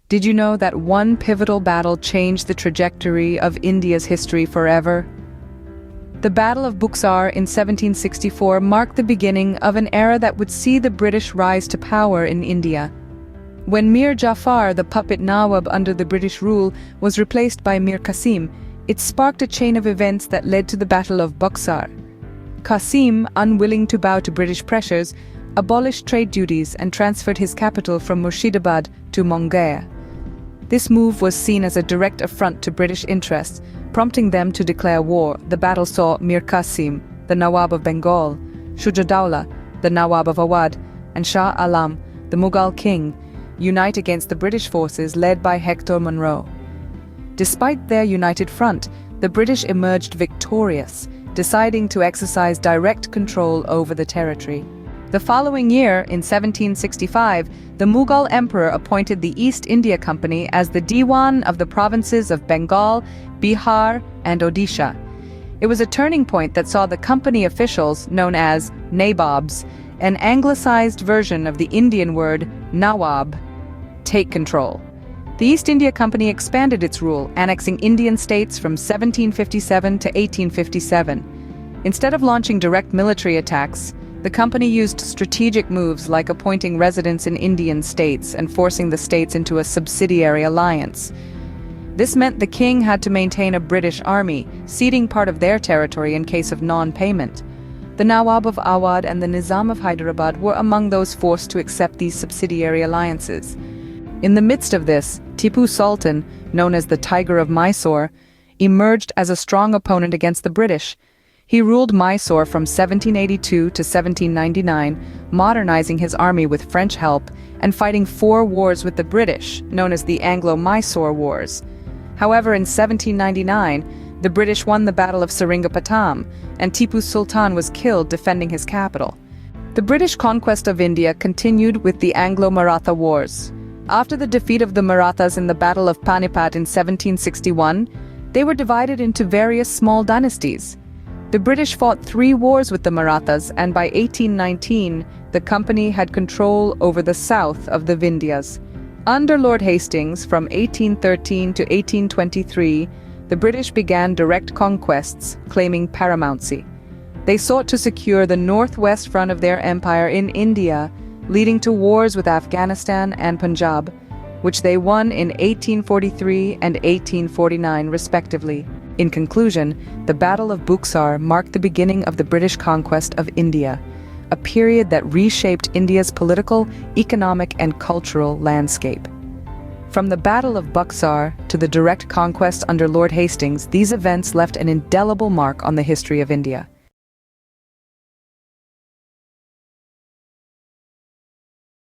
Did you know that one pivotal battle changed the trajectory of India's history forever? The Battle of Buxar in 1764 marked the beginning of an era that would see the British rise to power in India. When Mir Jafar, the puppet Nawab under the British rule, was replaced by Mir Qasim, it sparked a chain of events that led to the Battle of Buxar. Qasim, unwilling to bow to British pressures, abolished trade duties and transferred his capital from Murshidabad to Mongia. This move was seen as a direct affront to British interests, prompting them to declare war. The battle saw Mir Qasim, the Nawab of Bengal, Shujadawla, the Nawab of Awadh, and Shah Alam, the Mughal king, unite against the British forces led by Hector Munro. Despite their united front, the British emerged victorious, deciding to exercise direct control over the territory. The following year, in 1765, the Mughal emperor appointed the East India Company as the Diwan of the provinces of Bengal, Bihar, and Odisha. It was a turning point that saw the company officials, known as nabobs, an anglicized version of the Indian word nawab, take control. The East India Company expanded its rule, annexing Indian states from 1757 to 1857. Instead of launching direct military attacks, the company used strategic moves like appointing residents in Indian states and forcing the states into a subsidiary alliance. This meant the king had to maintain a British army, ceding part of their territory in case of non-payment. The Nawab of Awadh and the Nizam of Hyderabad were among those forced to accept these subsidiary alliances. In the midst of this, Tipu Sultan, known as the Tiger of Mysore, emerged as a strong opponent against the British. He ruled Mysore from 1782 to 1799, modernizing his army with French help and fighting 4 wars with the British, known as the Anglo-Mysore Wars. However, in 1799, the British won the Battle of Seringapatam, and Tipu Sultan was killed defending his capital. The British conquest of India continued with the Anglo-Maratha Wars. After the defeat of the Marathas in the Battle of Panipat in 1761, they were divided into various small dynasties. The British fought 3 wars with the Marathas, and by 1819, the company had control over the south of the Vindhyas. Under Lord Hastings, from 1813 to 1823, the British began direct conquests, claiming paramountcy. They sought to secure the northwest front of their empire in India, leading to wars with Afghanistan and Punjab, which they won in 1843 and 1849 respectively. In conclusion, the Battle of Buxar marked the beginning of the British conquest of India, a period that reshaped India's political, economic, and cultural landscape. From the Battle of Buxar to the direct conquest under Lord Hastings, these events left an indelible mark on the history of India.